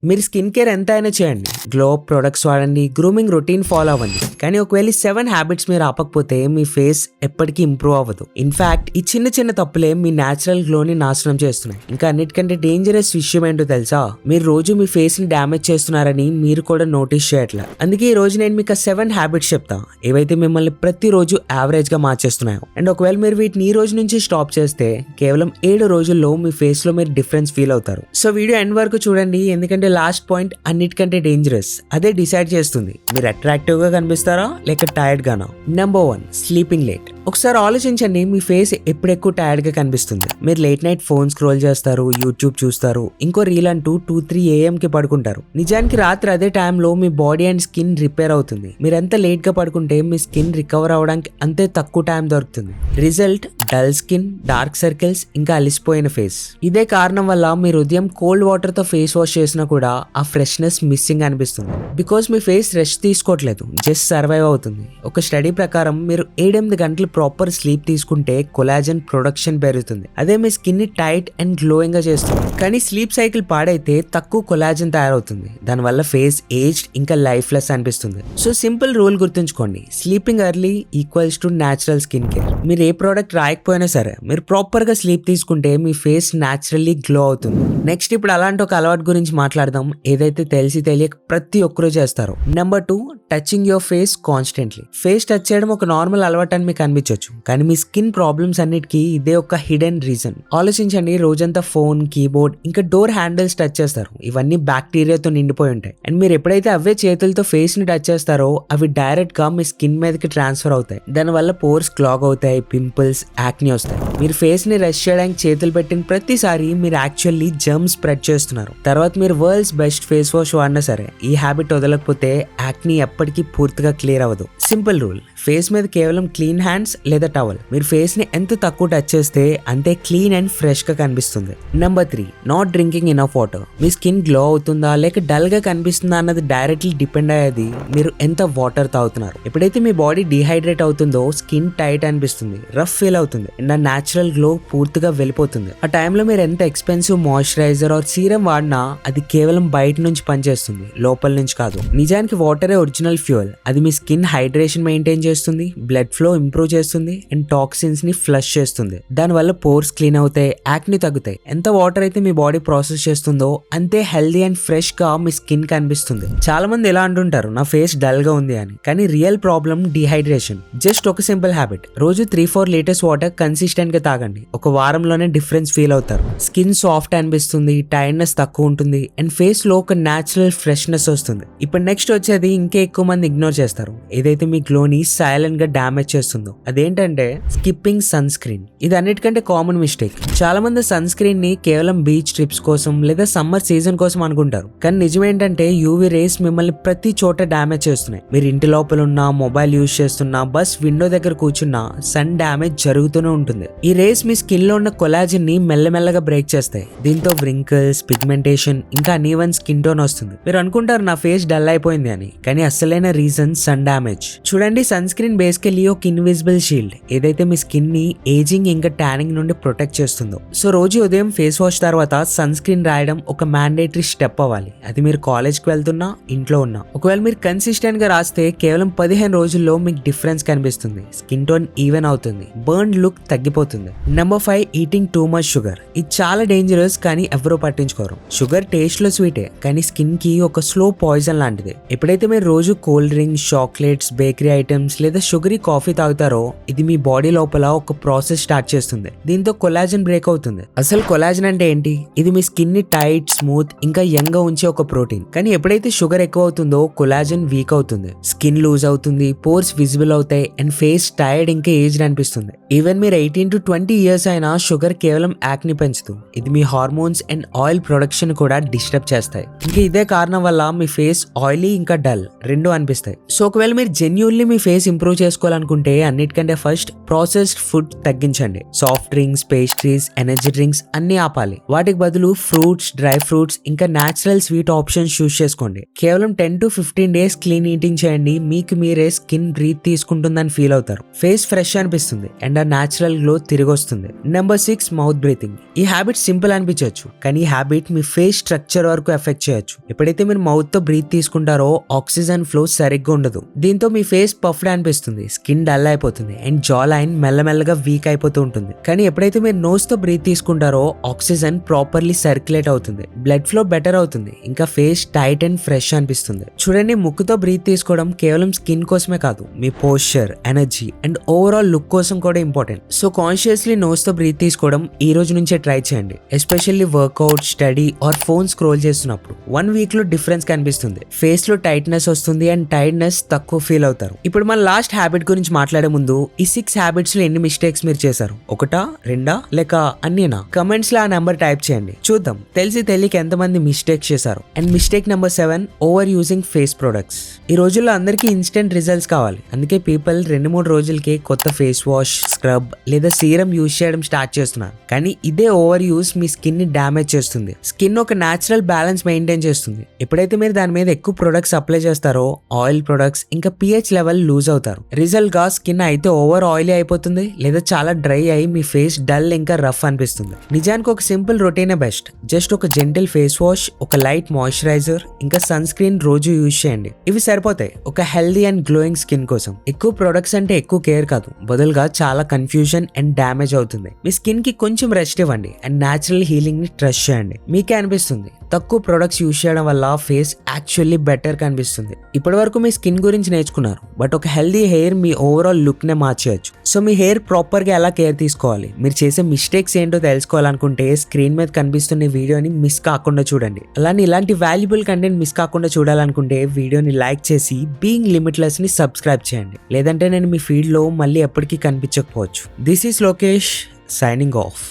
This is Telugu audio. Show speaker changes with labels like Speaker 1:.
Speaker 1: మీరు స్కిన్ కేర్ ఎంత అయినా చేయండి, గ్లో ప్రొడక్ట్స్ వాడండి, గ్రూమింగ్ రొటీన్ ఫాలో అవ్వండి, కానీ ఒకవేళ 7 హ్యాబిట్స్ మీరు ఆపకపోతే మీ ఫేస్ ఎప్పటికీ ఇంప్రూవ్ అవ్వదు. ఇన్ఫాక్ట్ ఈ చిన్న చిన్న తప్పులే మీ న్యాచురల్ గ్లోని నాశనం చేస్తున్నాయి. ఇంకా అన్నిటికంటే డేంజరస్ విషయం ఏంటో తెలుసా, మీరు రోజు మీ ఫేస్ ని డ్యామేజ్ చేస్తున్నారని మీరు కూడా నోటీస్ చేయట్లే. అందుకే ఈ రోజు నేను మీకు 7 హ్యాబిట్స్ చెప్తా, ఏవైతే మిమ్మల్ని ప్రతిరోజు యావరేజ్ గా మార్చేస్తున్నాయో. అండ్ ఒకవేళ మీరు వీటిని ఈ రోజు నుంచి స్టాప్ చేస్తే కేవలం 7 రోజుల్లో మీ ఫేస్ లో మీరు డిఫరెన్స్ ఫీల్ అవుతారు. సో వీడియో ఎండ్ వరకు చూడండి, ఎందుకంటే లాస్ట్ పాయింట్ అన్నిటికంటే డేంజరస్. అదే డిసైడ్ చేస్తుంది మీరు అట్రాక్టివ్ గా కనిపిస్తారా లేక టైర్డ్ గానా. Number 1, sleeping late. ఒకసారి ఆలోచించండి, మీ ఫేస్ ఎప్పుడు ఎక్కువ టైర్డ్ గా కనిపిస్తుంది. మీరు లేట్ నైట్ ఫోన్ స్క్రోల్ చేస్తారు, యూట్యూబ్ చూస్తారు, ఇంకో రీల్ అంటూ 2-3 AM కి పడుకుంటారు. నిజానికి రాత్రి అదే టైంలో మీ బాడీ అండ్ స్కిన్ రిపేర్ అవుతుంది. మీరు ఎంత లేట్ గా పడుకుంటే మీ స్కిన్ రికవర్ అవడానికి అంతే తక్కువ టైం దొరుకుతుంది. Result dull skin, dark circles, ఇంకా అలిసిపోయిన ఫేస్. ఇదే కారణం వల్ల మీరు ఉదయం కోల్డ్ వాటర్ తో ఫేస్ వాష్ చేసినా కూడా ఆ ఫ్రెష్నెస్ మిస్సింగ్ అనిపిస్తుంది. బికాస్ మీ ఫేస్ రెస్ట్ తీసుకోవట్లేదు, జస్ట్ సర్వైవ్ అవుతుంది. ఒక స్టడీ ప్రకారం మీరు 7-8 గంటలు ప్రాపర్ స్లీప్ తీసుకుంటే కొలాజన్ ప్రొడక్షన్ పెరుగుతుంది. అదే మీ స్కిన్ ని టైట్ అండ్ గ్లోయింగ్ గా చేస్తుంది. కానీ స్లీప్ సైకిల్ పాడైతే తక్కువ కొలాజన్ తయారవుతుంది. దానివల్ల ఫేస్ ఏజ్డ్ ఇంకా లైఫ్ లెస్ అనిపిస్తుంది. సో సింపుల్ రూల్ గుర్తుంచుకోండి, sleeping early equals to natural skin care. మీరు ఏ ప్రోడక్ట్ రాయకపోయినా సరే మీరు ప్రాపర్ గా స్లీప్ తీసుకుంటే మీ ఫేస్ న్యాచురల్లీ గ్లో అవుతుంది. నెక్స్ట్ ఇప్పుడు అలాంటి ఒక అలవాటు గురించి మాట్లాడదాం, ఏదైతే తెలిసి తెలియక ప్రతి ఒక్కరూ చేస్తారు. Number 2, touching your face constantly. Face touch చేయడం ఒక నార్మల్ అలవాటు అని మీకు అనిపించవచ్చు, కానీ మీ స్కిన్ ప్రాబ్లమ్స్ అన్నిటికీ ఇదే ఒక హిడెన్ రీజన్. ఆలోచించండి, రోజంతా ఫోన్, కీబోర్డ్, ఇంకా డోర్ హ్యాండిల్స్ టచ్ చేస్తారు. ఇవన్నీ బ్యాక్టీరియాతో నిండిపోయి ఉంటాయి. అండ్ మీరు ఎప్పుడైతే అవే చేతులతో ఫేస్ ని టచ్ చేస్తారో అవి డైరెక్ట్ గా మీ స్కిన్ మీదకి ట్రాన్స్ఫర్ అవుతాయి. దానివల్ల పోర్స్ క్లాగ్ అవుతాయి, పింపుల్స్, యాక్ని వస్తాయి. మీరు ఫేస్ ని రెస్ట్ చేయడానికి చేతులు పెట్టిన ప్రతిసారి మీరు యాక్చువల్లీ జర్మ్స్ స్ప్రెడ్ చేస్తున్నారు. తర్వాత మీరు వరల్డ్స్ బెస్ట్ ఫేస్ వాష్ వాడినా సరే ఈ హ్యాబిట్ వదలకపోతే యాక్ని ఎప్పటికీ పూర్తిగా క్లియర్ అవ్వదు. సింపుల్ రూల్, ఫేస్ మీద కేవలం క్లీన్ హ్యాండ్స్ లేదా టవల్. మీరు ఫేస్ ని ఎంత తక్కువ టచ్ చేస్తే అంతే క్లీన్ అండ్ ఫ్రెష్ గా కనిపిస్తుంది. Number 3, not drinking enough water. Me skin glow అవుతుందా లేక డల్ గా కనిపిస్తుందా అన్నది డైరెక్ట్లీ డిపెండ్ అయ్యేది మీరు ఎంత వాటర్ తాగుతున్నారు. ఎప్పుడైతే మీ బాడీ డిహైడ్రేట్ అవుతుందో స్కిన్ టైట్ అనిపిస్తుంది, రఫ్ ఫీల్ అవుతుంది, అండ్ ఆ న్యాచురల్ గ్లో పూర్తిగా వెళ్ళిపోతుంది. ఆ టైంలో మీరు ఎంత ఎక్స్పెన్సివ్ మాయిశ్చరైజర్ ఆర్ సీరం వాడినా అది కేవలం బయట నుంచి పనిచేస్తుంది, లోపల నుంచి కాదు. నిజానికి వాటరే ఒరిజినల్ ఫ్యూయల్. అది మీ స్కిన్ హైడ్రేషన్ మెయింటైన్ చేస్తుంది, బ్లడ్ ఫ్లో ఇంప్రూవ్ చేస్తుంది, అండ్ టాక్సిన్స్ ని ఫ్లష్ చేస్తుంది. దానివల్ల పోర్స్ క్లీన్ అవుతాయి, యాక్ని తగ్గుతాయి. ఎంత వాటర్ అయితే మీ బాడీ ప్రాసెస్ చేస్తుందో అంతే హెల్దీ అండ్ ఫ్రెష్ గా మీ స్కిన్ కనిపిస్తుంది. చాలా మంది ఎలా అంటుంటారు, నా ఫేస్ డల్ గా ఉంది అని, కానీ రియల్ ప్రాబ్లం డిహైడ్రేషన్. జస్ట్ ఒక సింపుల్ హ్యాబిట్, రోజు 3-4 లీటర్స్ వాటర్ కన్సిస్టెంట్ గా తాగండి. ఒక వారంలోనే డిఫరెన్స్ ఫీల్ అవుతారు. స్కిన్ సాఫ్ట్ అనిపిస్తుంది, టైర్డ్నెస్ తక్కువ ఉంటుంది, అండ్ ఫేస్ లో ఒక న్యాచురల్ ఫ్రెష్నెస్ వస్తుంది. ఇప్పుడు నెక్స్ట్ వచ్చేది ఇంకా ఎక్కువ మంది ఇగ్నోర్ చేస్తారు, ఏదైతే మీ గ్లోని సైలెంట్ గా డ్యామేజ్ చేస్తుందో. అదేంటంటే స్కిప్పింగ్ సన్ స్క్రీన్. ఇది అన్నిటికంటే కామన్ మిస్టేక్. చాలా మంది సన్ స్క్రీన్ ని కేవలం బీచ్ ట్రిప్స్ కోసం లేదా సమ్మర్ సీజన్ కోసం అనుకుంటారు, కానీ నిజమేంటంటే యూవీ రేస్ మిమ్మల్ని ప్రతి చోట డ్యామేజ్ చేస్తున్నాయి. మీరు ఇంటి లోపల ఉన్నా, మొబైల్ యూజ్ చేస్తున్నా, బస్ విండో దగ్గర కూర్చున్నా సన్ డ్యామేజ్ జరుగుతూనే ఉంటుంది. ఈ రేస్ మీ స్కిన్ లో ఉన్న కొలాజిన్ ని మెల్లమెల్లగా బ్రేక్ చేస్తాయి. దీంతో వ్రింకిల్స్, పిగ్మెంటేషన్, ఇంకా అన్ఈవెన్ స్కిన్ టోన్ వస్తుంది. మీరు అనుకుంటారు నా ఫేస్ డల్ అయిపోయింది అని, కానీ అసలైన రీజన్ సన్ డ్యామేజ్. చూడండి, సన్ స్క్రీన్ బేసికలీ ఒక ఇన్విజిబుల్ షీల్డ్, ఏదైతే మీ స్కిన్ ని ఏజింగ్ ఇంకా ట్యానింగ్ నుండి ప్రొటెక్ట్ చేస్తుందో. సో రోజు ఉదయం ఫేస్ వాష్ తర్వాత సన్ స్క్రీన్ రాయడం ఒక మ్యాండేటరీ స్టెప్ అవ్వాలి. అది మీరు కాలేజ్ కి వెళ్తున్నా, ఇంట్లో ఉన్నా. ఒకవేళ మీరు కన్సిస్టెంట్ గా రాస్తే కేవలం 15 రోజుల్లో మీకు డిఫరెన్స్ కనిపిస్తుంది. స్కిన్ టోన్ ఈవెన్ అవుతుంది, బర్న్ లుక్ తగ్గిపోతుంది. Number 5, eating too much sugar. ఇది చాలా డేంజరస్, కానీ ఎవరూ పట్టించుకోరు. షుగర్ టేస్ట్ లో స్వీటే, కానీ స్కిన్ కి ఒక స్లో పాయిజన్ లాంటిది. ఎప్పుడైతే మీరు రోజు cold drinks, chocolates, bakery items లేదా షుగరీ కాఫీ తాగుతారో ఇది మీ బాడీ లోపల ఒక ప్రాసెస్ స్టార్ట్ చేస్తుంది. దీంతో కొలాజన్ బ్రేక్ అవుతుంది. అసలు కొలాజన్ అంటే ఏంటి? ఇది మీ స్కిన్ ని టైట్, స్మూత్, ఇంకా యంగ్ గా ఉంచే ఒక ప్రోటీన్. కానీ ఎప్పుడైతే షుగర్ ఎక్కువ అవుతుందో కొలాజన్ వీక్ అవుతుంది, స్కిన్ లూజ్ అవుతుంది, పోర్స్ విజిబుల్ అవుతాయి, అండ్ ఫేస్ టైర్డ్ ఇంకా ఏజ్డ్ అనిపిస్తుంది. ఈవెన్ మీరు 18 to 20 ఇయర్స్ అయినా షుగర్ కేవలం యాక్ని పెంచుతూ ఇది మీ హార్మోన్స్ అండ్ ఆయిల్ ప్రొడక్షన్ కూడా డిస్టర్బ్ చేస్తాయి. ఇంకా ఇదే కారణం వల్ల మీ ఫేస్ ఆయిలీ ఇంకా డల్ రెండు అనిపిస్తాయి. సో ఒకవేళ మీరు జెన్యూన్లీ మీ ఫేస్ ఇంప్రూవ్ చేసుకోవాలనుకుంటే అన్నిటికంటే ఫస్ట్ ప్రాసెస్డ్ ఫుడ్ తగ్గించండి. Soft drinks, pastries, energy drinks అన్ని ఆపాలి. వాటికి బదులు ఫ్రూట్స్, డ్రై ఫ్రూట్స్, ఇంకా న్యాచురల్ స్వీట్ ఆప్షన్స్ చూస్ చేసుకోండి. కేవలం 10 to 15 డేస్ క్లీన్ ఈటింగ్ చేయండి, మీకు మీరే స్కిన్ బ్రీత్ తీసుకుంటుందని ఫీల్ అవుతారు. ఫేస్ ఫ్రెష్ అనిపిస్తుంది అండ్ ఆ న్యాచురల్ గ్లో తిరిగి వస్తుంది. Number 6 mouth breathing. ఈ హ్యాబిట్ సింపుల్ అనిపించవచ్చు, కానీ ఈ హ్యాబిట్ మీ ఫేస్ స్ట్రక్చర్ వరకు ఎఫెక్ట్ చేయొచ్చు. ఎప్పుడైతే మీరు మౌత్ తో బ్రీత్ తీసుకుంటారో ఆక్సిజన్ ఫ్లో సరిగ్గా ఉండదు. దీంతో మీ ఫేస్ పఫ్డ్ అనిపిస్తుంది, స్కిన్ డల్ అయిపోతుంది అండ్ జా లైన్ మెల్లమెల్లగా వీక్ అయిపోతూ ఉంటుంది. కానీ ఎప్పుడైతే మీరు నోస్ తో బ్రీత్ తీసుకుంటారో ఆక్సిజన్ ప్రాపర్లీ సర్క్యులేట్ అవుతుంది, బ్లడ్ ఫ్లో బెటర్ అవుతుంది, ఇంకా ఫేస్ టైట్ అండ్ ఫ్రెష్ అనిపిస్తుంది. చూడండి, ముక్కుతో బ్రీత్ తీసుకోవడం కేవలం స్కిన్ కోసమే కాదు, మీ posture, energy and overall look కోసం కూడా ఇంపార్టెంట్. సో కాన్షియస్లీ నోస్ తో బ్రీత్ తీసుకోవడం ఈ రోజు నుంచే ట్రై చేయండి, especially workout, study or phone scroll చేస్తున్నప్పుడు. 1 వీక్ లో డిఫరెన్స్ కనిపిస్తుంది, ఫేస్ లో టైట్నెస్ వస్తుంది అండ్ టైర్డ్నెస్ తక్కువ ఫీల్ అవుతారు. ఇప్పుడు మన లాస్ట్ హ్యాబిట్ గురించి మాట్లాడే ముందు ఈ 6 హ్యాబిట్స్ లో ఎన్ని మిస్టేక్స్ మీరు చేశారు? 1, 2 లేక అన్నీనా? కమెంట్స్ లో ఆ నెంబర్ టైప్ చేయండి, చూద్దాం తెలిసి తెలియక ఎంతమంది మిస్టేక్స్ చేశారు. And mistake number 7, over using face products. ఈ రోజుల్లో అందరికీ ఇన్స్టెంట్ రిజల్ట్స్ కావాలి, అందుకే పీపుల్ 2-3 రోజులకి కొత్త ఫేస్ వాష్, స్క్రబ్ లేదా సీరం యూజ్ చేయడం స్టార్ట్ చేస్తున్నారు. కానీ ఇదే ఓవర్ యూస్ మీ స్కిన్ ని డ్యామేజ్ చేస్తుంది. స్కిన్ ఒక న్యాచురల్ బ్యాలెన్స్ మెయింటైన్ చేస్తుంది. ఎప్పుడైతే మీరు దాని మీద ఎక్కువ ప్రొడక్ట్స్ అప్లై చేస్తారో ఆయిల్ ప్రొడక్ట్స్ ఇంకా pH లెవెల్ లూజ్ అవుతారు. రిజల్ట్ గా స్కిన్ అయితే ఓవర్ ఆయిలీ అయిపోతుంది లేదా చాలా డ్రై అయి మీ ఫేస్ డల్ ఇంకా రఫ్ అనిపిస్తుంది. నిజానికి ఒక సింపుల్ రొటీనే బెస్ట్. జస్ట్ ఒక జెంటిల్ ఫేస్ వాష్, ఒక లైట్ మాయిశ్చరైజర్ ఇంకా సన్ స్క్రీన్ రోజు యూజ్ చేయండి. ఇవి సరిపోతాయి ఒక హెల్దీ అండ్ గ్లోయింగ్ స్కిన్ కోసం. ఎక్కువ ప్రొడక్ట్స్ అంటే ఎక్కువ కేర్ కాదు, బదులుగా చాలా కన్ఫ్యూజన్ అండ్ డ్యామేజ్ అవుతుంది. మీ స్కిన్ కి కొంచెం రెస్ట్ ఇవ్వండి అండ్ న్యాచురల్ హీలింగ్ ని ట్రస్ట్ చేయండి. మీకే అనిపిస్తుంది తక్కువ ప్రొడక్ట్స్ యూజ్ చేయడం వల్ల ఫేస్ యాక్చువల్లీ బెటర్ కనిపిస్తుంది. ఇప్పటి వరకు మీ స్కిన్ గురించి నేర్చుకున్నారు, బట్ ఒక హెల్దీ హెయిర్ మీ ఓవరాల్ లుక్ నే మార్చేయచ్చు. సో మీ హెయిర్ ప్రాపర్ గా ఎలా కేర్ తీసుకోవాలి, మీరు చేసే మిస్టేక్స్ ఏంటో తెలుసుకోవాలనుకుంటే స్క్రీన్ మీద కనిపిస్తున్న వీడియోని మిస్ కాకుండా చూడండి. అలానే ఇలాంటి వాల్యుబుల్ కంటెంట్ మిస్ కాకుండా చూడాలనుకుంటే వీడియోని లైక్ చేసి బీయింగ్ లిమిట్లెస్ ని సబ్స్క్రైబ్ చేయండి, లేదంటే నేను మీ ఫీడ్ లో మళ్ళీ ఎప్పటికీ కనిపించకపోవచ్చు. This is Lokesh signing of.